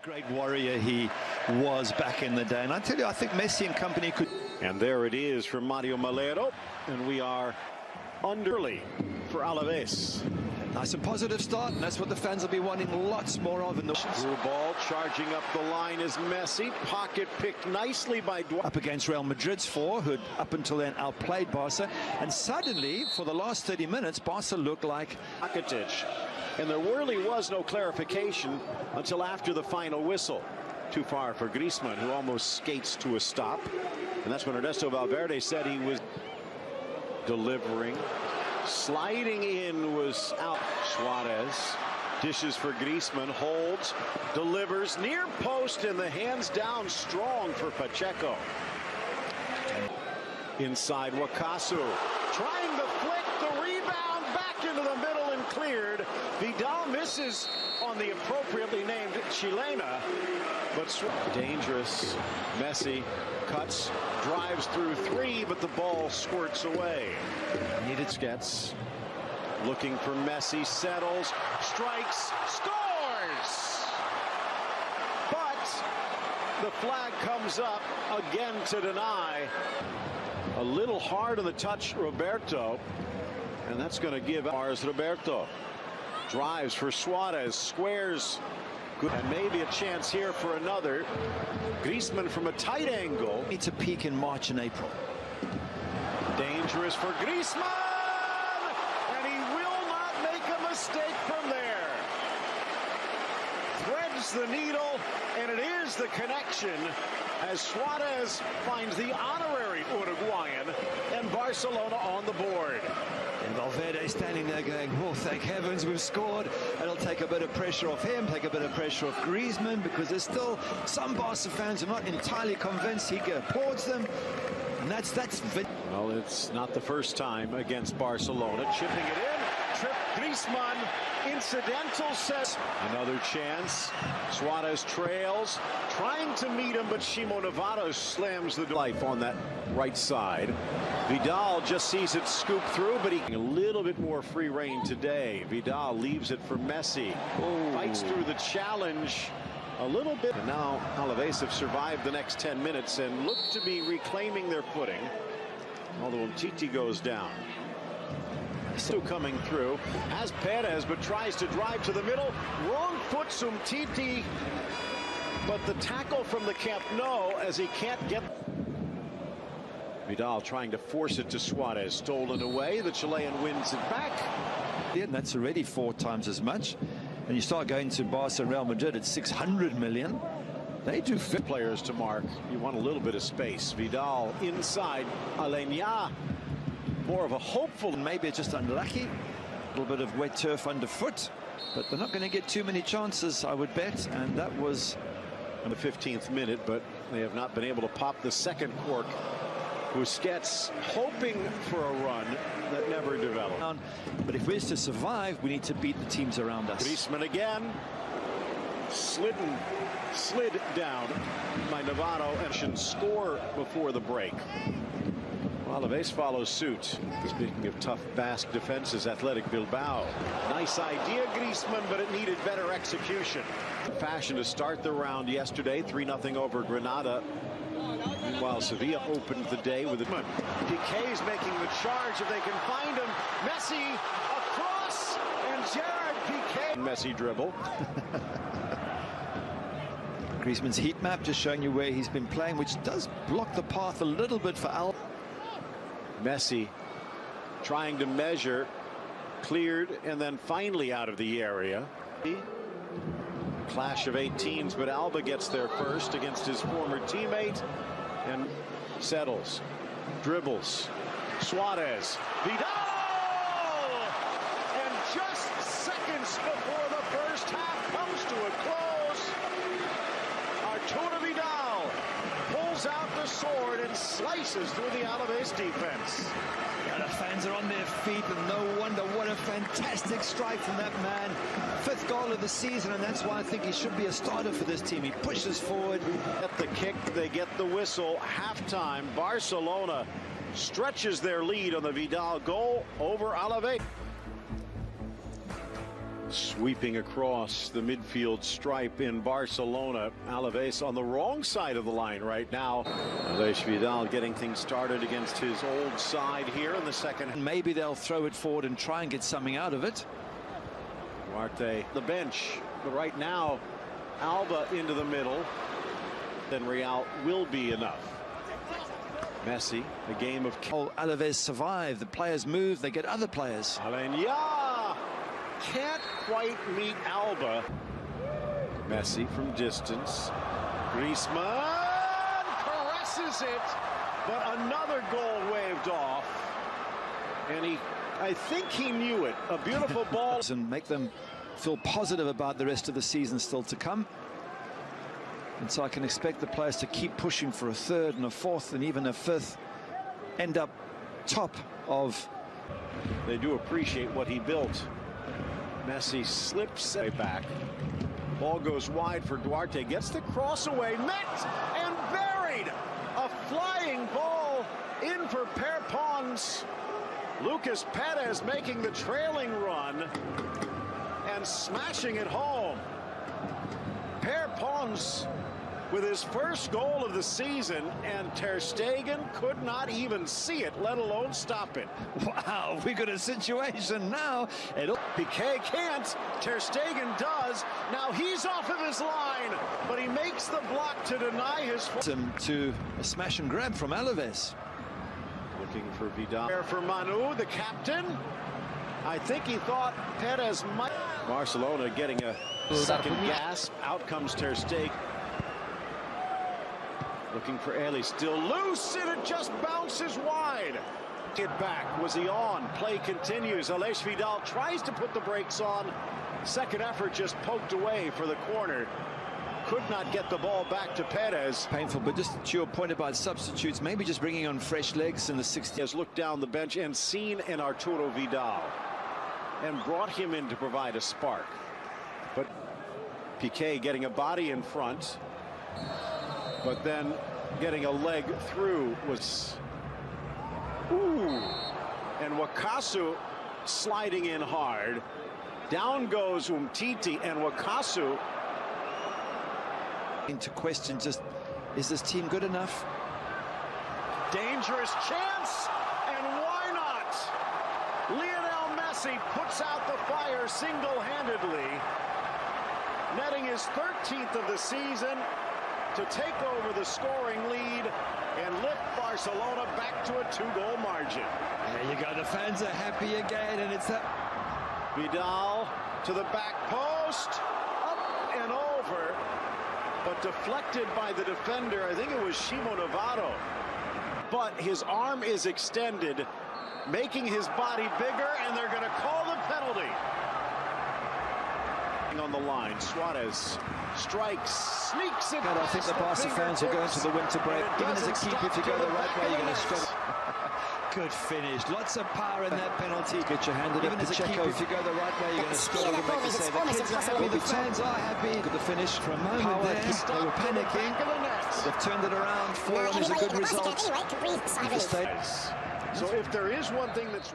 Great warrior he was back in the day. And I tell you, I think Messi and company could... And there it is from Mario Malero. And we are underly for Alavés. Nice and positive start, and that's what the fans will be wanting lots more of in the... Through ball, charging up the line is Messi. Pocket picked nicely by Up against Real Madrid's four, who had up until then outplayed Barca. And suddenly, for the last 30 minutes, Barca looked like... Rakitic. And there really was no clarification until after the final whistle. Too far for Griezmann, who almost skates to a stop. And that's when Ernesto Valverde said he was delivering. Sliding in was out. Suarez dishes for Griezmann, holds, delivers near post, and the hands down strong for Pacheco. Inside Wakasu, trying to flick the rebound back into the middle and cleared. Vidal misses on the appropriately named Chilena, but dangerous. Messi cuts, drives through three, but the ball squirts away. Needed Skets, looking for Messi, settles, strikes, scores! But the flag comes up again to deny. A little hard on the touch, Roberto, and that's going to give ours Roberto. Drives for Suarez, squares, good, and maybe a chance here for another. Griezmann from a tight angle. It's a peak in March and April. Dangerous for Griezmann, and he will not make a mistake from there. Threads the needle, and it is the connection as Suarez finds the honorary Uruguayan and Barcelona on the board. And Valverde standing there going, oh, thank heavens we've scored. It'll take a bit of pressure off him, take a bit of pressure off Griezmann, because there's still some Barca fans who are not entirely convinced. He applauds them, and that's well, it's not the first time against Barcelona. Chipping it in, trip Griezmann, incidental says. Another chance. Suarez trails, trying to meet him, but Shimo Navarro slams the life on that right side. Vidal just sees it scoop through, but he a little bit more free rein today. Vidal leaves it for Messi. Fights through the challenge a little bit. And now Alavés have survived the next 10 minutes and look to be reclaiming their footing. Although Titi goes down. Still coming through. Has Perez, but tries to drive to the middle. Wrong foot, Titi. But the tackle from the Camp Nou as he can't get... Vidal trying to force it to Suarez. Stolen away. The Chilean wins it back. Yeah, and that's already 4 times as much. And you start going to Barca and Real Madrid at 600 million. They do fit players to mark. You want a little bit of space. Vidal inside. Alenia. More of a hopeful. Maybe it's just unlucky. A little bit of wet turf underfoot. But they're not going to get too many chances, I would bet. And that was in the 15th minute, but they have not been able to pop the second cork. Busquets hoping for a run that never developed. But if we're to survive, we need to beat the teams around us. Griezmann again. Slid down by Navarro and should score before the break. Alavés follows suit. Speaking of tough Basque defenses, Athletic Bilbao. Nice idea, Griezmann, but it needed better execution. Fashion to start the round yesterday, 3-0 over Granada. Meanwhile, Sevilla opened the day with a... Piqué's making the charge if they can find him. Messi across, and Gerard Piqué. Messi dribble. Griezmann's heat map just showing you where he's been playing, which does block the path a little bit for Al. Messi trying to measure, cleared, and then finally out of the area. Clash of 18s, but Alba gets there first against his former teammate and settles, dribbles. Suarez, Vidal! And just seconds before the first half comes to a close, Arturo Vidal pulls out the sword and slices through the Alavés defense. Yeah, the fans are on their feet, and no wonder. What a fantastic strike from that man. 5th goal of the season, and that's why I think he should be a starter for this team. He pushes forward. At the kick, they get the whistle. Halftime, Barcelona stretches their lead on the Vidal goal over Alavés. Sweeping across the midfield stripe in Barcelona. Alavés on the wrong side of the line right now. Aleix Vidal getting things started against his old side here in the second. Maybe they'll throw it forward and try and get something out of it. Duarte, the bench. But right now, Alba into the middle. Then Real will be enough. Messi, a game of... Alavés survive. The players move. They get other players. Alenya can't quite meet Alba. Messi from distance. Griezmann caresses it, but another goal waved off. And I think he knew it. A beautiful ball. And make them feel positive about the rest of the season still to come. And so I can expect the players to keep pushing for a third and a fourth and even a fifth. End up top of... They do appreciate what he built. Messi slips back. Ball goes wide for Duarte. Gets the cross away. Met and buried. A flying ball in for Perpons. Lucas Perez making the trailing run and smashing it home. Perpons with his first goal of the season, and Ter Stegen could not even see it, let alone stop it. Wow, we got a situation now. Piqué can't. Ter Stegen does. Now he's off of his line, but he makes the block to deny his... To a smash and grab from Alavés. Looking for Vidal. There for Manu, the captain. I think he thought Perez might... Barcelona getting a second gasp. Out comes Ter Stegen. Looking for Eli, still loose, and it just bounces wide. Get back, was he on? Play continues. Aleix Vidal tries to put the brakes on. Second effort just poked away for the corner. Could not get the ball back to Perez. Painful, but just to your point about substitutes, maybe just bringing on fresh legs in the 60th. Has looked down the bench and seen an Arturo Vidal and brought him in to provide a spark. But Piqué getting a body in front. But then getting a leg through was... Ooh. And Wakasu sliding in hard. Down goes Umtiti, and Wakasu... Into question just, is this team good enough? Dangerous chance, and why not? Lionel Messi puts out the fire single-handedly, netting his 13th of the season to take over the scoring lead and lift Barcelona back to a 2-goal margin. There you go, the fans are happy again, and it's that... Vidal to the back post, up and over, but deflected by the defender. I think it was Shimo Navarro. But his arm is extended, making his body bigger, and they're going to call the penalty. On the line, Suarez strikes, sneaks it. And I think the Barca fans will go into the winter break. Even as a keeper, if you go the right way, you're going to struggle. Good finish. Lots of power in that penalty. Get your hand in it. Even as a keeper, if you go the right way, you're going to struggle to make the save. The kids are happy, the fans are happy. Good the finish for a moment there. They were panicking. They've turned it around. 4-1 is a good result. So if there is one thing that's